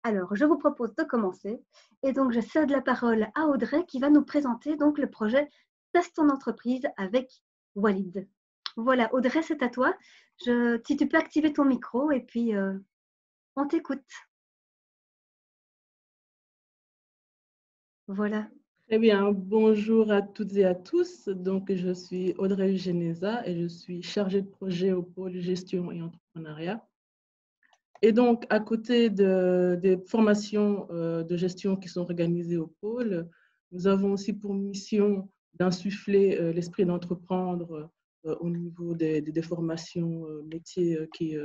Alors, je vous propose de commencer. Et donc, je cède la parole à Audrey qui va nous présenter donc le projet Teste ton entreprise avec Walid. Voilà, Audrey, c'est à toi. Si tu peux activer ton micro et puis on t'écoute. Voilà. Très bien, bonjour à toutes et à tous. Donc, je suis Audrey Geneza et je suis chargée de projet au pôle gestion et entrepreneuriat. Et donc, à côté des formations de gestion qui sont organisées au pôle, nous avons aussi pour mission d'insuffler l'esprit d'entreprendre au niveau des formations métiers qui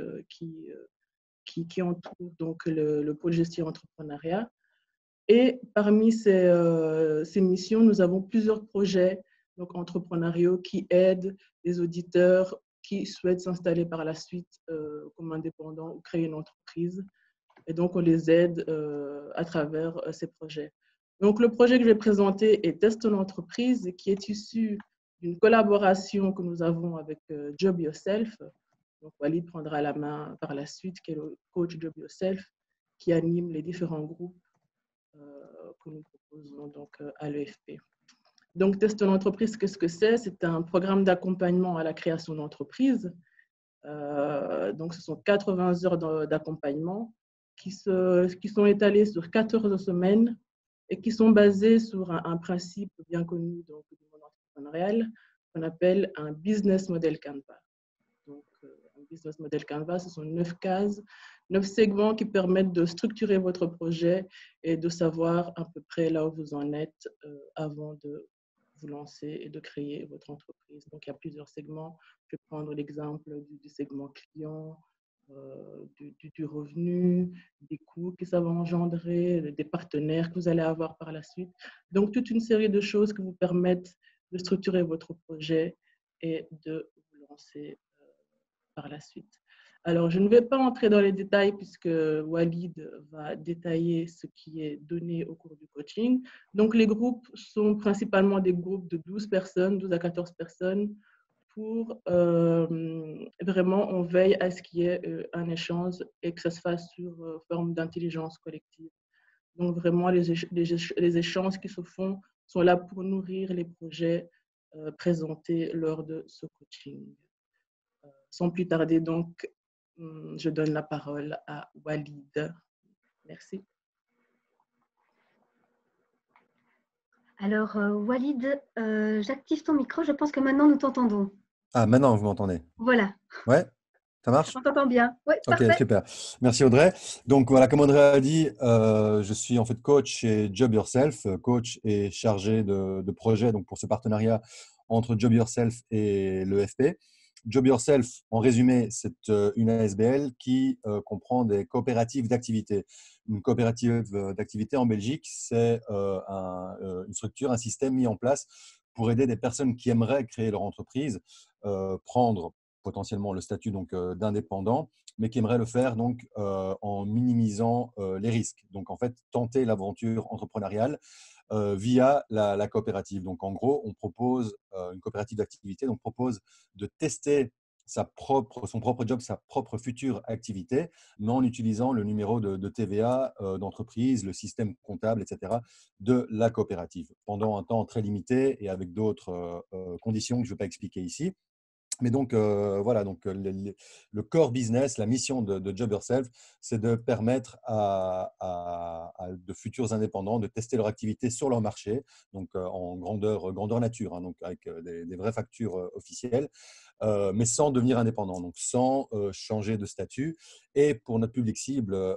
entourent donc le pôle gestion et entrepreneuriat. Et parmi ces missions, nous avons plusieurs projets donc, entrepreneuriaux qui aident les auditeurs qui souhaitent s'installer par la suite comme indépendants ou créer une entreprise. Et donc, on les aide à travers ces projets. Donc, le projet que je vais présenter est Teste ton entreprise, qui est issu d'une collaboration que nous avons avec Job Yourself. Donc, Walid prendra la main par la suite, qui est le coach Job Yourself, qui anime les différents groupes que nous proposons donc à l'EFP. Donc, Teste ton entreprise, qu'est-ce que c'est? C'est un programme d'accompagnement à la création d'entreprise. Donc, ce sont 80 heures d'accompagnement qui sont étalées sur 14 semaines et qui sont basées sur un principe bien connu donc, du monde entrepreneurial qu'on appelle un business model Canva. Donc, un business model Canva, ce sont 9 cases, 9 segments qui permettent de structurer votre projet et de savoir à peu près là où vous en êtes avant de vous lancer et de créer votre entreprise. Donc, il y a plusieurs segments. Je vais prendre l'exemple du segment client, du revenu, des coûts que ça va engendrer, des partenaires que vous allez avoir par la suite. Donc, toute une série de choses qui vous permettent de structurer votre projet et de vous lancer par la suite. Alors, je ne vais pas entrer dans les détails puisque Walid va détailler ce qui est donné au cours du coaching. Donc, les groupes sont principalement des groupes de 12 personnes, 12 à 14 personnes, pour vraiment, on veille à ce qu'il y ait un échange et que ça se fasse sur forme d'intelligence collective. Donc, vraiment, les échanges qui se font sont là pour nourrir les projets présentés lors de ce coaching. Sans plus tarder, donc, je donne la parole à Walid. Merci. Alors, Walid, j'active ton micro. Je pense que maintenant, nous t'entendons. Ah, maintenant, vous m'entendez? Voilà. Ouais, ça marche? On t'entend bien. Oui, Ok, parfait. super. Merci Audrey. Donc voilà, comme Audrey a dit, je suis en fait coach chez Job Yourself, coach et chargé de projet donc pour ce partenariat entre Job Yourself et l'EFP. Job Yourself, en résumé, c'est une ASBL qui comprend des coopératives d'activité. Une coopérative d'activité en Belgique, c'est une structure, un système mis en place pour aider des personnes qui aimeraient créer leur entreprise, prendre potentiellement le statut donc d'indépendant, mais qui aimeraient le faire donc en minimisant les risques. Donc en fait, tenter l'aventure entrepreneuriale via la coopérative. Donc en gros, on propose une coopérative d'activité, donc propose de tester son propre job, sa propre future activité, mais en utilisant le numéro de TVA d'entreprise, le système comptable, etc., de la coopérative, pendant un temps très limité et avec d'autres conditions que je ne vais pas expliquer ici. Mais donc, voilà, donc, le core business, la mission de Job Yourself, c'est de permettre à de futurs indépendants de tester leur activité sur leur marché, donc en grandeur nature, hein, donc avec des vraies factures officielles, mais sans devenir indépendant, donc sans changer de statut. Et pour notre public cible,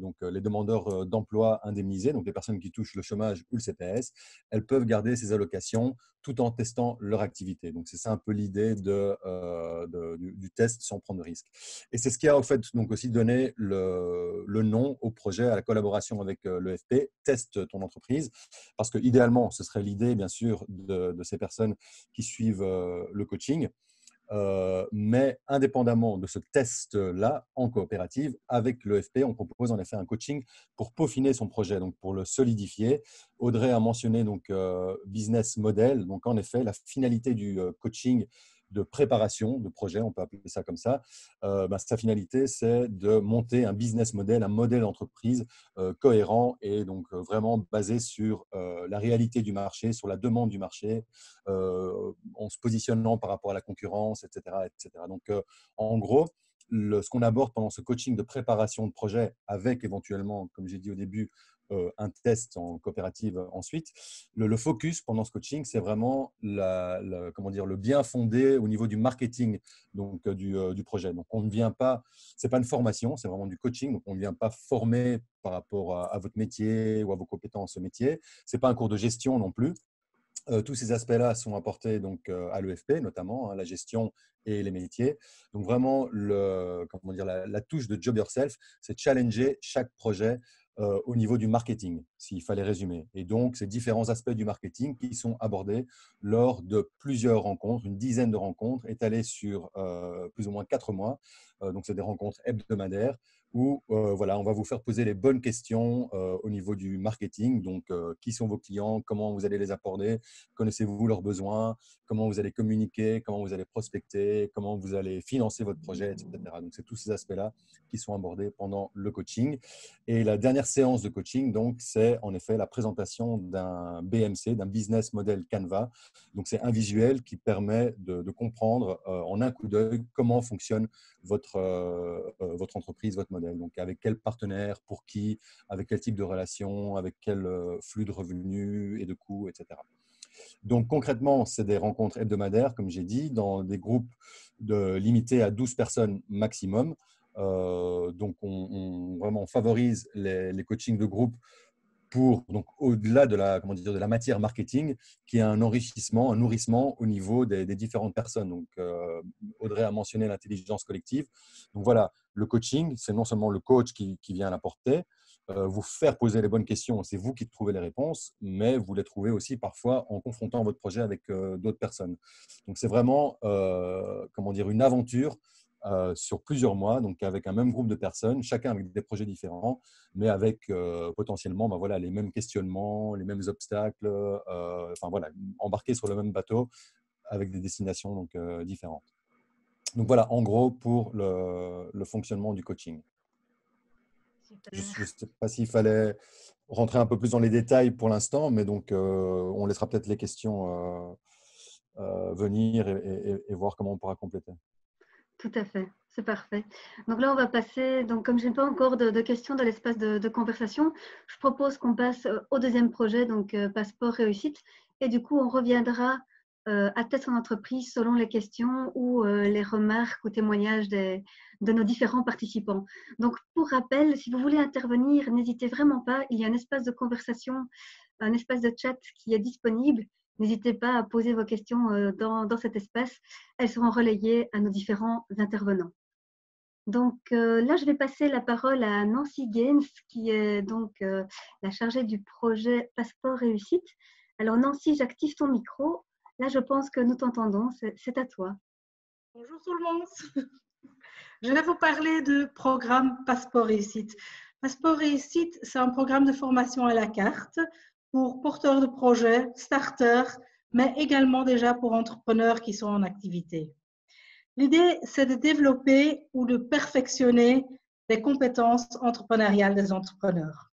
donc les demandeurs d'emploi indemnisés, donc les personnes qui touchent le chômage ou le CPS, elles peuvent garder ces allocations tout en testant leur activité. Donc, c'est ça un peu l'idée du test sans prendre de risque. Et c'est ce qui a en fait donc aussi donné le nom au projet, à la collaboration avec l'EFP, Teste ton entreprise, parce que idéalement, ce serait l'idée, bien sûr, de ces personnes qui suivent le coaching. Mais indépendamment de ce test-là, en coopérative, avec l'EFP, on propose en effet un coaching pour peaufiner son projet, donc pour le solidifier. Audrey a mentionné donc business model. Donc en effet, la finalité du coaching de préparation de projet, on peut appeler ça comme ça, sa finalité, c'est de monter un business model, un modèle d'entreprise cohérent et donc vraiment basé sur la réalité du marché, sur la demande du marché, en se positionnant par rapport à la concurrence, etc. etc. Donc, en gros, ce qu'on aborde pendant ce coaching de préparation de projet avec éventuellement, comme j'ai dit au début, un test en coopérative ensuite. Le focus pendant ce coaching, c'est vraiment comment dire, le bien fondé au niveau du marketing donc, du projet. Donc, on ne vient pas, ce n'est pas une formation, c'est vraiment du coaching. Donc, on ne vient pas former par rapport à votre métier ou à vos compétences au métier. Ce n'est pas un cours de gestion non plus. Tous ces aspects-là sont apportés donc, à l'EFP, notamment la gestion et les métiers. Donc vraiment, comment dire, la touche de Job Yourself, c'est challenger chaque projet au niveau du marketing, s'il fallait résumer. Et donc, ces différents aspects du marketing qui sont abordés lors de plusieurs rencontres, une dizaine de rencontres étalées sur plus ou moins 4 mois. Donc, c'est des rencontres hebdomadaires où voilà, on va vous faire poser les bonnes questions au niveau du marketing. Donc, qui sont vos clients, comment vous allez les aborder, connaissez-vous leurs besoins, comment vous allez communiquer, comment vous allez prospecter, comment vous allez financer votre projet, etc. Donc, c'est tous ces aspects-là qui sont abordés pendant le coaching. Et la dernière séance de coaching, donc, c'est en effet la présentation d'un BMC, d'un Business Model Canva. Donc, c'est un visuel qui permet de comprendre en un coup d'œil comment fonctionne votre entreprise, votre modèle. Donc, avec quel partenaire, pour qui, avec quel type de relation, avec quel flux de revenus et de coûts, etc. Donc, concrètement, c'est des rencontres hebdomadaires, comme j'ai dit, dans des groupes limités à 12 personnes maximum. Donc, on vraiment favorise les coachings de groupe pour, donc, au-delà de comment dire, de la matière marketing, qui est un enrichissement, un nourrissement au niveau des différentes personnes. Donc, Audrey a mentionné l'intelligence collective. Donc, voilà, le coaching, c'est non seulement le coach qui vient l'apporter, vous faire poser les bonnes questions, c'est vous qui trouvez les réponses, mais vous les trouvez aussi parfois en confrontant votre projet avec d'autres personnes. Donc, c'est vraiment, comment dire, une aventure sur plusieurs mois, donc avec un même groupe de personnes, chacun avec des projets différents, mais avec potentiellement voilà, les mêmes questionnements, les mêmes obstacles, enfin, voilà, embarqués sur le même bateau avec des destinations donc, différentes. Donc voilà, en gros, pour le fonctionnement du coaching. Je ne sais pas s'il fallait rentrer un peu plus dans les détails pour l'instant, mais donc on laissera peut-être les questions venir et voir comment on pourra compléter. Tout à fait, c'est parfait. Donc là, on va passer, donc comme je n'ai pas encore de questions dans l'espace de conversation, je propose qu'on passe au deuxième projet, donc Passeport Réussite. Et du coup, on reviendra à tête en entreprise selon les questions ou les remarques ou témoignages de nos différents participants. Donc, pour rappel, si vous voulez intervenir, n'hésitez vraiment pas. Il y a un espace de conversation, un espace de chat qui est disponible. N'hésitez pas à poser vos questions dans cet espace. Elles seront relayées à nos différents intervenants. Donc là, je vais passer la parole à Nancy Gaines, qui est donc la chargée du projet Passeport Réussite. Alors Nancy, j'active ton micro. Là, je pense que nous t'entendons. C'est à toi. Bonjour tout le monde. Je vais vous parler du programme Passeport Réussite. Passeport Réussite, c'est un programme de formation à la carte pour porteurs de projets, starters, mais également déjà pour entrepreneurs qui sont en activité. L'idée, c'est de développer ou de perfectionner les compétences entrepreneuriales des entrepreneurs.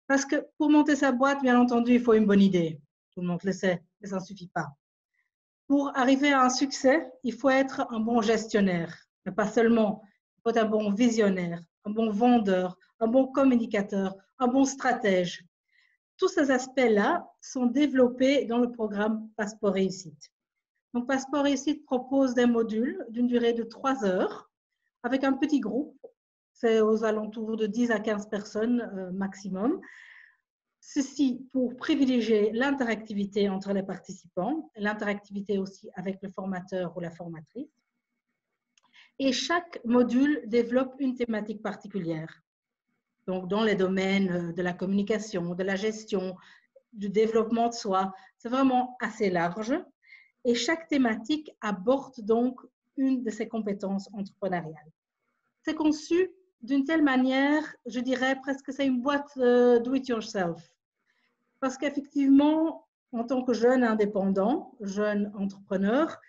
Parce que pour monter sa boîte, bien entendu, il faut une bonne idée. Tout le monde le sait, mais ça ne suffit pas. Pour arriver à un succès, il faut être un bon gestionnaire, mais pas seulement. Il faut être un bon visionnaire, un bon vendeur, un bon communicateur, un bon stratège. Tous ces aspects-là sont développés dans le programme Passeport Réussite. Donc, Passeport Réussite propose des modules d'une durée de 3 heures avec un petit groupe. C'est aux alentours de 10 à 15 personnes maximum. Ceci pour privilégier l'interactivité entre les participants, l'interactivité aussi avec le formateur ou la formatrice. Et chaque module développe une thématique particulière. Donc, dans les domaines de la communication, de la gestion, du développement de soi, c'est vraiment assez large. Et chaque thématique aborde donc une de ces compétences entrepreneuriales. C'est conçu d'une telle manière, je dirais presque c'est une boîte do it yourself. Parce qu'effectivement, en tant que jeune indépendant, jeune entrepreneur,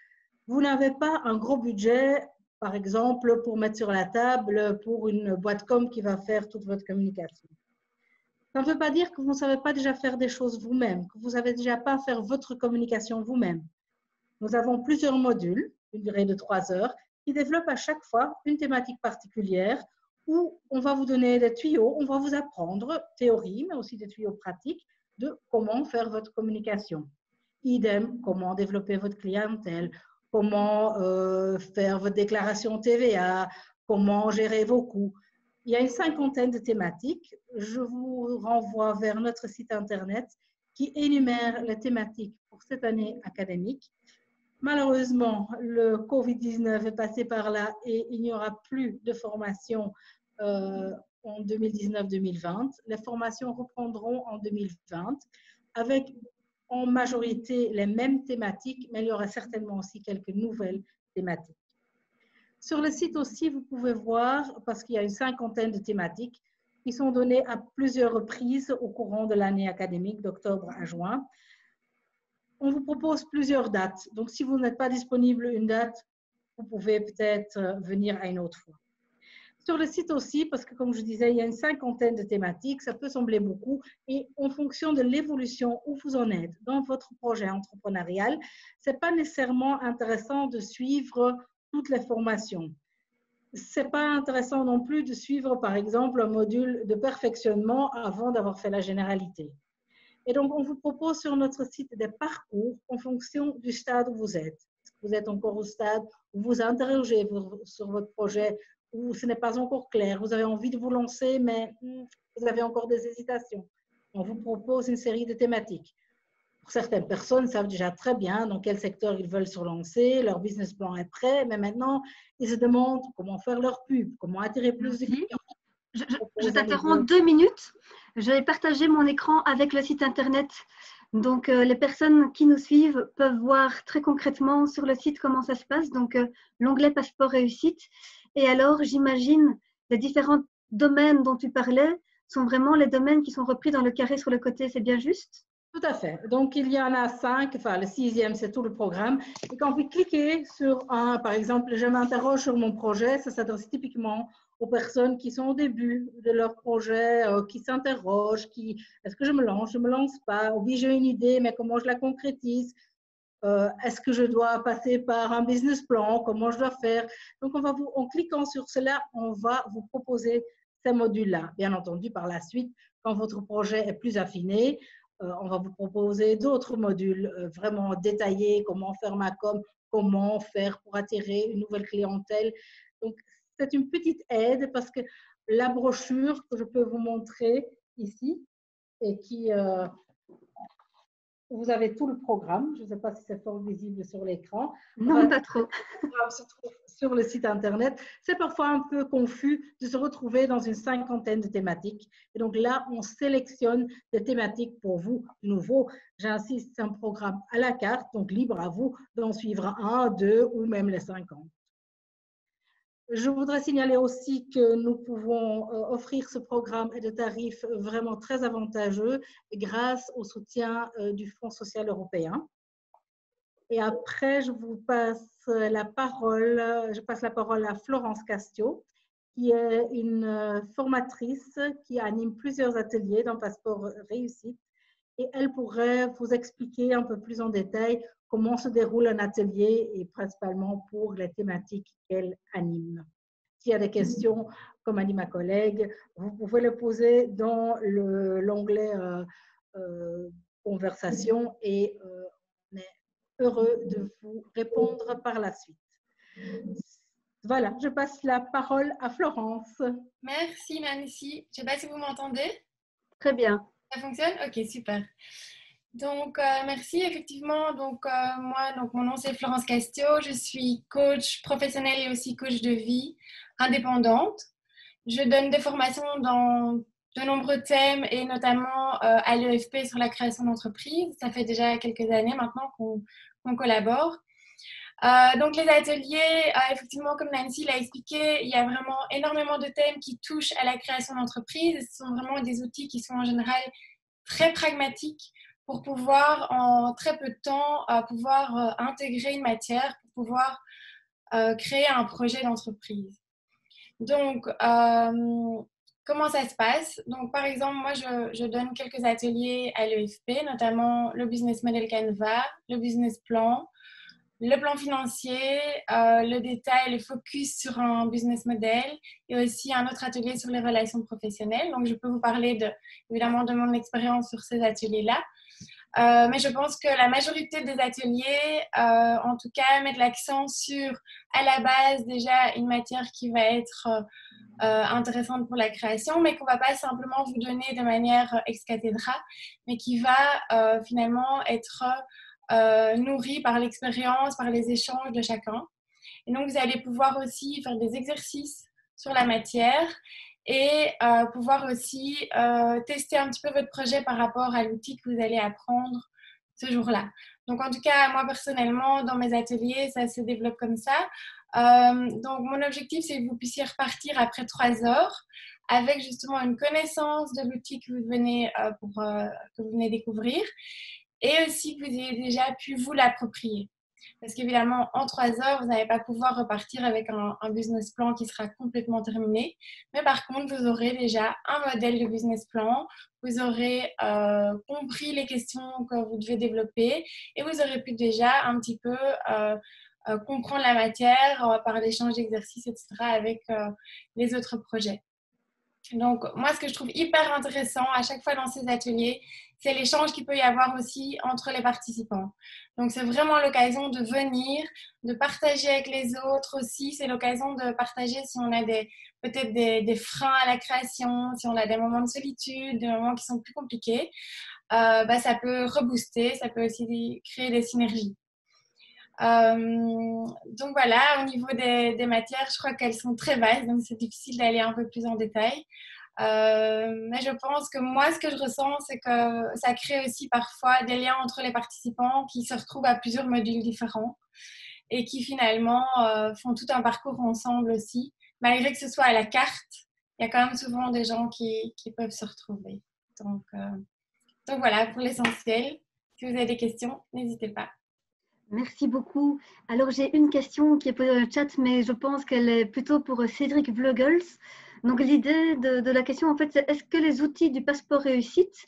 vous n'avez pas un gros budget, par exemple, pour mettre sur la table pour une boîte com qui va faire toute votre communication. Ça ne veut pas dire que vous ne savez pas déjà faire des choses vous-même, que vous n'avez déjà pas à faire votre communication vous-même. Nous avons plusieurs modules, une durée de 3 heures, qui développent à chaque fois une thématique particulière où on va vous donner des tuyaux, on va vous apprendre théorie, mais aussi des tuyaux pratiques de comment faire votre communication. Idem, comment développer votre clientèle, comment faire votre déclaration TVA, comment gérer vos coûts. Il y a une 50aine de thématiques. Je vous renvoie vers notre site internet qui énumère les thématiques pour cette année académique. Malheureusement, le Covid-19 est passé par là et il n'y aura plus de formation en 2019-2020. Les formations reprendront en 2020 avec en majorité les mêmes thématiques, mais il y aura certainement aussi quelques nouvelles thématiques. Sur le site aussi, vous pouvez voir, parce qu'il y a une 50aine de thématiques qui sont données à plusieurs reprises au courant de l'année académique d'octobre à juin. On vous propose plusieurs dates. Donc, si vous n'êtes pas disponible une date, vous pouvez peut-être venir à une autre fois. Sur le site aussi, parce que comme je disais, il y a une 50aine de thématiques, ça peut sembler beaucoup, et en fonction de l'évolution où vous en êtes dans votre projet entrepreneurial, ce n'est pas nécessairement intéressant de suivre toutes les formations. Ce n'est pas intéressant non plus de suivre, par exemple, un module de perfectionnement avant d'avoir fait la généralité. Et donc, on vous propose sur notre site des parcours en fonction du stade où vous êtes. Est-ce que vous êtes encore au stade où vous interrogez sur votre projet, où ce n'est pas encore clair, vous avez envie de vous lancer, mais vous avez encore des hésitations. On vous propose une série de thématiques. Pour certaines personnes, savent déjà très bien dans quel secteur ils veulent se lancer, leur business plan est prêt, mais maintenant, ils se demandent comment faire leur pub, comment attirer plus de clients. Je t'interromps 2 minutes. Je vais partager mon écran avec le site internet. Donc, les personnes qui nous suivent peuvent voir très concrètement sur le site comment ça se passe. Donc, l'onglet Passeport réussite. Et alors, j'imagine, les différents domaines dont tu parlais sont vraiment les domaines qui sont repris dans le carré sur le côté. C'est bien juste? Tout à fait. Donc, il y en a 5. Enfin, le 6e, c'est tout le programme. Et quand vous cliquez sur un, par exemple, je m'interroge sur mon projet, ça s'adresse typiquement aux personnes qui sont au début de leur projet, qui s'interrogent, est-ce que je me lance pas, ou bien j'ai une idée, mais comment je la concrétise, est-ce que je dois passer par un business plan, comment je dois faire. Donc, en cliquant sur cela, on va vous proposer ces modules-là. Bien entendu, par la suite, quand votre projet est plus affiné, on va vous proposer d'autres modules vraiment détaillés, comment faire ma com, comment faire pour attirer une nouvelle clientèle. Donc, c'est une petite aide parce que la brochure que je peux vous montrer ici et qui, vous avez tout le programme. Je ne sais pas si c'est fort visible sur l'écran. Non, pas trop. Le programme se trouve sur le site internet. C'est parfois un peu confus de se retrouver dans une 50aine de thématiques. Et donc là, on sélectionne des thématiques pour vous. De nouveau, j'insiste, c'est un programme à la carte, donc libre à vous d'en suivre 1, 2 ou même les 50. Je voudrais signaler aussi que nous pouvons offrir ce programme à des tarifs vraiment très avantageux grâce au soutien du Fonds social européen. Et après, je passe la parole à Florence Castio, qui est une formatrice qui anime plusieurs ateliers dans Passeport réussite. Et elle pourrait vous expliquer un peu plus en détail comment se déroule un atelier et principalement pour les thématiques qu'elle anime. S'il y a des questions, comme a dit ma collègue, vous pouvez les poser dans l'onglet conversation et on est heureux de vous répondre par la suite. Voilà, je passe la parole à Florence. Merci Nancy. Je ne sais pas si vous m'entendez. Très bien. Ça fonctionne? Ok, super. Donc, merci. Effectivement, mon nom c'est Florence Castio. Je suis coach professionnelle et aussi coach de vie indépendante. Je donne des formations dans de nombreux thèmes et notamment à l'EFP sur la création d'entreprise. Ça fait déjà quelques années maintenant qu'on collabore. Donc, les ateliers, effectivement, comme Nancy l'a expliqué, il y a vraiment énormément de thèmes qui touchent à la création d'entreprise. Ce sont vraiment des outils qui sont en général très pragmatiques pour pouvoir, en très peu de temps, pouvoir intégrer une matière, pour pouvoir créer un projet d'entreprise. Donc, comment ça se passe? Donc, par exemple, moi, je donne quelques ateliers à l'EFP, notamment le Business Model Canva, le Business Plan, le plan financier, le détail, le focus sur un business model et aussi un autre atelier sur les relations professionnelles. Donc, je peux vous parler évidemment de mon expérience sur ces ateliers-là. Mais je pense que la majorité des ateliers, en tout cas, mettent l'accent sur, à la base, déjà une matière qui va être intéressante pour la création, mais qu'on ne va pas simplement vous donner de manière ex cathedra, mais qui va finalement être nourrie par l'expérience, par les échanges de chacun. Et donc, vous allez pouvoir aussi faire des exercices sur la matière et pouvoir aussi tester un petit peu votre projet par rapport à l'outil que vous allez apprendre ce jour-là. Donc, en tout cas, moi, personnellement, dans mes ateliers, ça se développe comme ça. Donc, mon objectif, c'est que vous puissiez repartir après 3 heures avec justement une connaissance de l'outil que vous venez, que vous venez découvrir et aussi que vous ayez déjà pu vous l'approprier. Parce qu'évidemment, en 3 heures, vous n'allez pas pouvoir repartir avec un business plan qui sera complètement terminé. Mais par contre, vous aurez déjà un modèle de business plan, vous aurez compris les questions que vous devez développer et vous aurez pu déjà un petit peu comprendre la matière par l'échange d'exercices, etc. avec les autres projets. Donc, moi, ce que je trouve hyper intéressant à chaque fois dans ces ateliers, c'est l'échange qu'il peut y avoir aussi entre les participants. Donc, c'est vraiment l'occasion de venir, de partager avec les autres aussi. C'est l'occasion de partager si on a peut-être des freins à la création, si on a des moments de solitude, des moments qui sont plus compliqués. Ça peut rebooster, ça peut aussi créer des synergies. Donc voilà, au niveau des matières, je crois qu'elles sont très vastes, donc c'est difficile d'aller un peu plus en détail. Mais je pense que moi, ce que je ressens, c'est que ça crée aussi parfois des liens entre les participants qui se retrouvent à plusieurs modules différents et qui finalement font tout un parcours ensemble aussi. Malgré que ce soit à la carte, il y a quand même souvent des gens qui peuvent se retrouver. Donc voilà pour l'essentiel. Si vous avez des questions, n'hésitez pas. Merci beaucoup. Alors, j'ai une question qui est posée dans le chat, mais je pense qu'elle est plutôt pour Cédric Vlogels. Donc, l'idée de la question, en fait, c'est est-ce que les outils du passeport réussite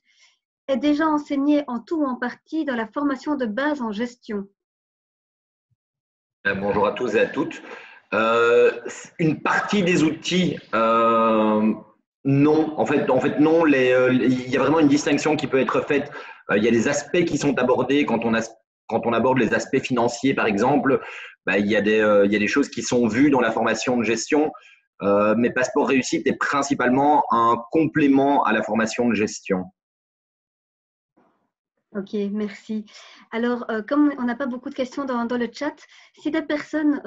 est déjà enseigné en tout ou en partie dans la formation de base en gestion? Bonjour à tous et à toutes. Une partie des outils, non. En fait, non. Il y a vraiment une distinction qui peut être faite. Il y a des aspects qui sont abordés quand on aborde les aspects financiers, par exemple. Il y a des choses qui sont vues dans la formation de gestion. Mais Passeport Réussite est principalement un complément à la formation de gestion. Ok, merci. Alors, comme on n'a pas beaucoup de questions dans le chat, si des personnes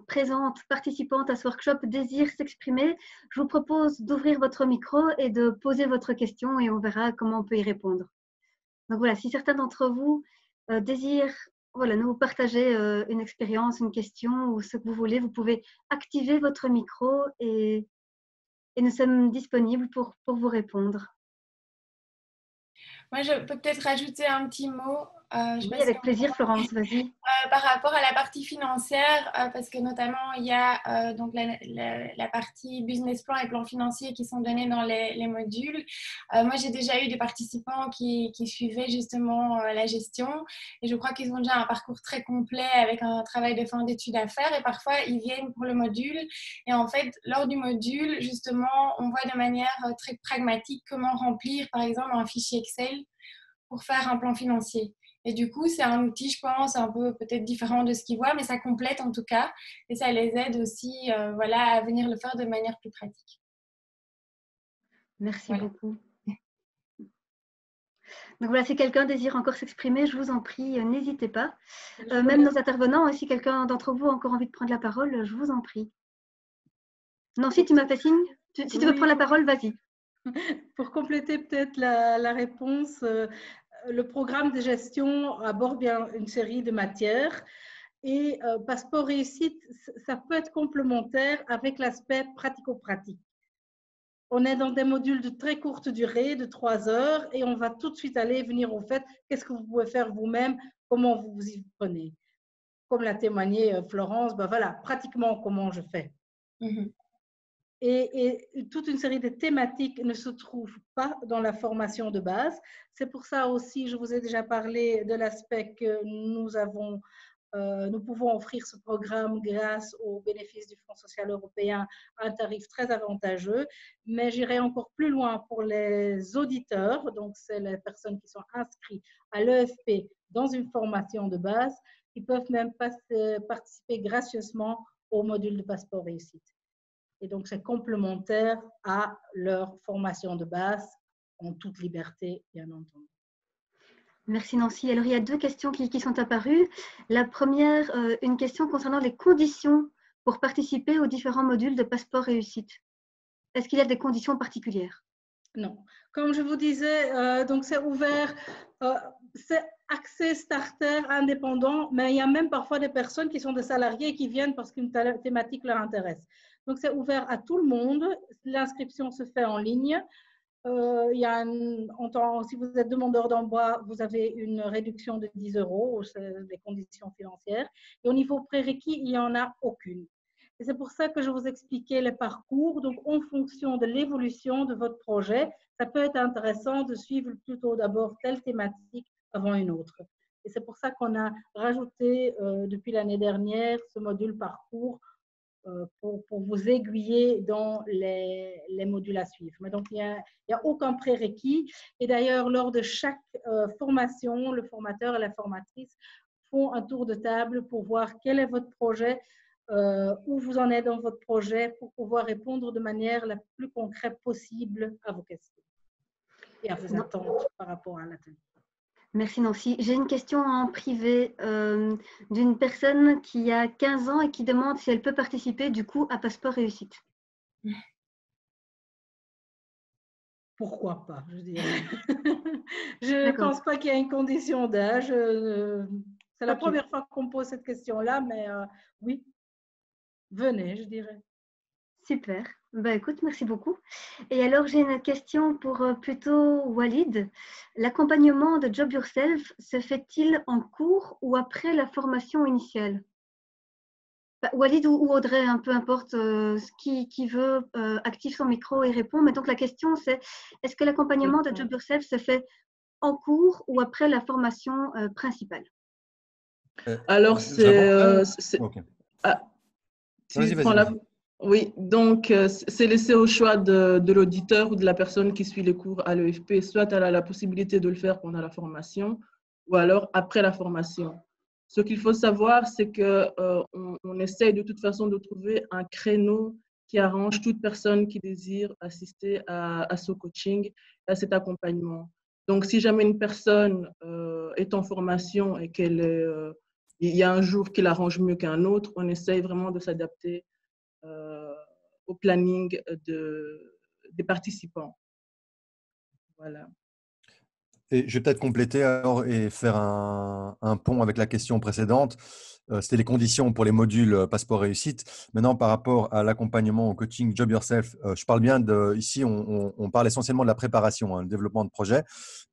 présentes, participantes à ce workshop désirent s'exprimer, je vous propose d'ouvrir votre micro et de poser votre question et on verra comment on peut y répondre. Donc voilà, si certains d'entre vous désirent nous partager une expérience, une question ou ce que vous voulez, vous pouvez activer votre micro et nous sommes disponibles pour vous répondre. Moi, je peux peut-être rajouter un petit mot. Oui, avec plaisir, Florence, vas-y. Par rapport à la partie financière, parce que notamment, il y a donc la partie business plan et plan financier qui sont donnés dans les modules. Moi, j'ai déjà eu des participants qui suivaient justement la gestion et je crois qu'ils ont déjà un parcours très complet avec un travail de fin d'études à faire et parfois, ils viennent pour le module et en fait, lors du module, justement, on voit de manière très pragmatique comment remplir, par exemple, un fichier Excel pour faire un plan financier. Et du coup, c'est un outil, je pense, un peu peut-être différent de ce qu'ils voient, mais ça complète en tout cas. Et ça les aide aussi à venir le faire de manière plus pratique. Merci beaucoup. Donc voilà, si quelqu'un désire encore s'exprimer, je vous en prie, n'hésitez pas. Même nos intervenants, si quelqu'un d'entre vous a encore envie de prendre la parole, je vous en prie. Non, si tu m'as fait signe, si tu veux prendre la parole, vas-y. Pour compléter peut-être la réponse, le programme de gestion aborde bien une série de matières et Passeport Réussite, ça peut être complémentaire avec l'aspect pratico-pratique. On est dans des modules de très courte durée, de 3 heures, et on va tout de suite venir au fait, qu'est-ce que vous pouvez faire vous-même, comment vous vous y prenez. Comme l'a témoigné Florence, ben voilà, pratiquement comment je fais. Et toute une série de thématiques ne se trouvent pas dans la formation de base. C'est pour ça aussi, je vous ai déjà parlé de l'aspect que nous pouvons offrir ce programme grâce aux bénéfices du Fonds social européen à un tarif très avantageux. Mais j'irai encore plus loin pour les auditeurs, donc c'est les personnes qui sont inscrites à l'EFP dans une formation de base, qui peuvent même participer gracieusement au module de passeport réussite. Et donc, c'est complémentaire à leur formation de base, en toute liberté, bien entendu. Merci Nancy. Alors, il y a 2 questions qui sont apparues. La première, une question concernant les conditions pour participer aux différents modules de passeport réussite. Est-ce qu'il y a des conditions particulières? Non. Comme je vous disais, donc c'est ouvert, c'est accès starter indépendant, mais il y a même parfois des personnes qui sont des salariés qui viennent parce qu'une thématique leur intéresse. Donc, c'est ouvert à tout le monde. L'inscription se fait en ligne. Si vous êtes demandeur d'emploi, vous avez une réduction de 10 €, c'est les conditions financières. Et au niveau prérequis, il n'y en a aucune. Et c'est pour ça que je vous expliquais les parcours. Donc, en fonction de l'évolution de votre projet, ça peut être intéressant de suivre plutôt d'abord telle thématique avant une autre. Et c'est pour ça qu'on a rajouté depuis l'année dernière ce module parcours pour vous aiguiller dans les modules à suivre. Mais donc, il n'y a aucun prérequis. Et d'ailleurs, lors de chaque formation, le formateur et la formatrice font un tour de table pour voir quel est votre projet, où vous en êtes dans votre projet, pour pouvoir répondre de manière la plus concrète possible à vos questions et à vos attentes par rapport à l'atelier. Merci Nancy. J'ai une question en privé d'une personne qui a 15 ans et qui demande si elle peut participer du coup à Passeport Réussite. Pourquoi pas, je dirais. Je ne pense pas qu'il y ait une condition d'âge. C'est la première fois qu'on pose cette question-là, mais oui, venez, je dirais. Super. Bah, écoute, merci beaucoup. Et alors, j'ai une question pour plutôt Walid. L'accompagnement de Job Yourself se fait-il en cours ou après la formation initiale? Walid ou Audrey, peu importe, qui veut active son micro et répond. Mais donc, la question, c'est est-ce que l'accompagnement de Job Yourself se fait en cours ou après la formation principale? Alors, Okay. Vas-y. Oui, donc c'est laissé au choix de l'auditeur ou de la personne qui suit les cours à l'EFP. Soit elle a la possibilité de le faire pendant la formation ou alors après la formation. Ce qu'il faut savoir, c'est qu'on essaye de toute façon de trouver un créneau qui arrange toute personne qui désire assister à ce coaching, à cet accompagnement. Donc, si jamais une personne est en formation et il y a un jour qui l'arrange mieux qu'un autre, on essaye vraiment de s'adapter au planning des participants. Voilà. Et je vais peut-être compléter alors et faire un pont avec la question précédente. C'était les conditions pour les modules Passeport Réussite. Maintenant, par rapport à l'accompagnement au coaching Job Yourself, je parle bien ici, on parle essentiellement de la préparation, le développement de projet,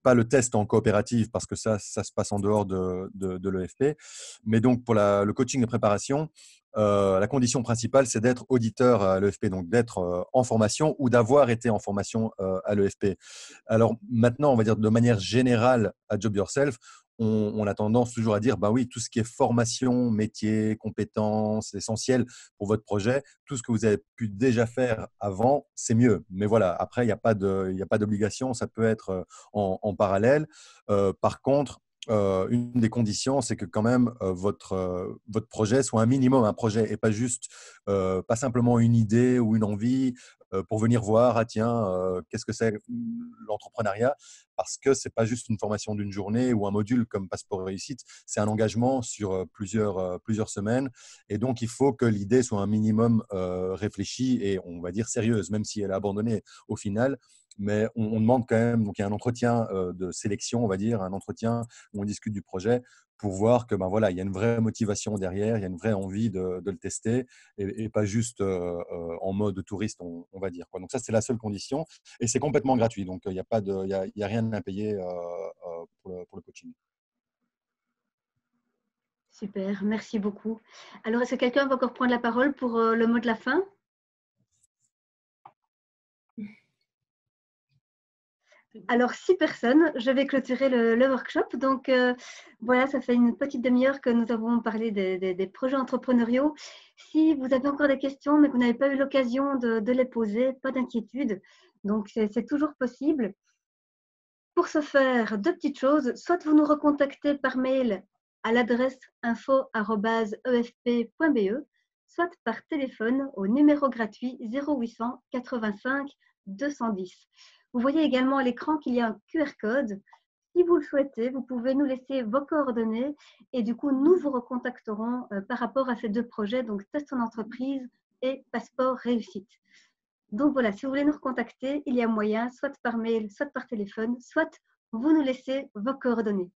pas le test en coopérative parce que ça se passe en dehors de l'EFP. Mais donc, pour le coaching de préparation, la condition principale, c'est d'être auditeur à l'EFP, donc d'être en formation ou d'avoir été en formation à l'EFP. Alors maintenant, on va dire de manière générale à Job Yourself, on a tendance toujours à dire, bah oui, tout ce qui est formation, métier, compétences essentielles pour votre projet, tout ce que vous avez pu déjà faire avant, c'est mieux. Mais voilà, après, il n'y a pas d'obligation, ça peut être en parallèle. Par contre, une des conditions, c'est que quand même votre projet soit un minimum un projet et pas juste, pas simplement une idée ou une envie pour venir voir, qu'est-ce que c'est l'entrepreneuriat, parce que ce n'est pas juste une formation d'une journée ou un module comme Passeport Réussite, c'est un engagement sur plusieurs semaines. Et donc, il faut que l'idée soit un minimum réfléchie et on va dire sérieuse, même si elle est abandonnée au final. mais on demande quand même, donc il y a un entretien de sélection, on va dire, un entretien où on discute du projet pour voir que ben voilà, il y a une vraie motivation derrière, il y a une vraie envie de le tester et pas juste en mode touriste, on va dire, quoi. Donc ça, c'est la seule condition et c'est complètement gratuit. Donc il n'y a pas de, il y a rien à payer pour le coaching. Super, merci beaucoup. Alors, est-ce que quelqu'un va encore prendre la parole pour le mot de la fin? Alors, 6 personnes, je vais clôturer le workshop. Donc, voilà, ça fait une petite demi-heure que nous avons parlé des projets entrepreneuriaux. Si vous avez encore des questions, mais que vous n'avez pas eu l'occasion de les poser, pas d'inquiétude. Donc, c'est toujours possible. Pour ce faire, deux petites choses. Soit vous nous recontactez par mail à l'adresse info@efp.be, soit par téléphone au numéro gratuit 0800 85 210. Vous voyez également à l'écran qu'il y a un QR code. Si vous le souhaitez, vous pouvez nous laisser vos coordonnées et du coup, nous vous recontacterons par rapport à ces deux projets, donc Test en entreprise et Passeport réussite. Donc voilà, si vous voulez nous recontacter, il y a moyen, soit par mail, soit par téléphone, soit vous nous laissez vos coordonnées.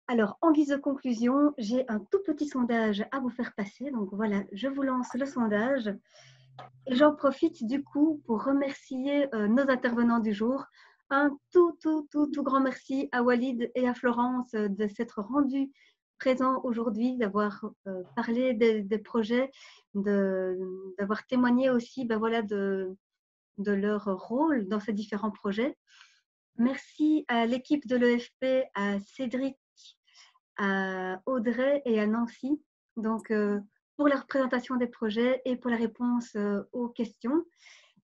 Alors, en guise de conclusion, j'ai un tout petit sondage à vous faire passer. Donc voilà, je vous lance le sondage. Et j'en profite du coup pour remercier nos intervenants du jour. Un tout grand merci à Walid et à Florence de s'être rendus présents aujourd'hui, d'avoir parlé des projets, d'avoir témoigné aussi ben voilà, de leur rôle dans ces différents projets. Merci à l'équipe de l'EFP, à Cédric, à Audrey et à Nancy, donc, pour la présentation des projets et pour la réponse aux questions.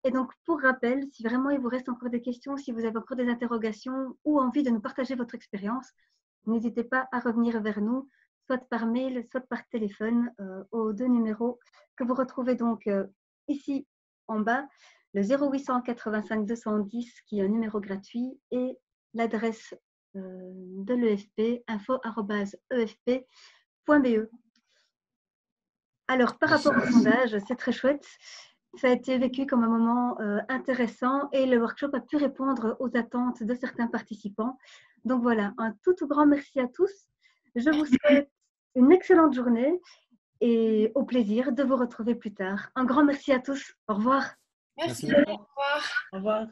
Et donc, pour rappel, si vraiment il vous reste encore des questions, si vous avez encore des interrogations ou envie de nous partager votre expérience, n'hésitez pas à revenir vers nous, soit par mail, soit par téléphone, aux deux numéros que vous retrouvez donc ici en bas, le 0800 85 210 qui est un numéro gratuit et l'adresse de l'EFP, info@efp.be. Alors, par rapport au sondage, c'est très chouette. Ça a été vécu comme un moment intéressant et le workshop a pu répondre aux attentes de certains participants. Donc voilà, un tout grand merci à tous. Je vous souhaite une excellente journée et au plaisir de vous retrouver plus tard. Un grand merci à tous. Au revoir. Merci. Merci. Au revoir. Au revoir.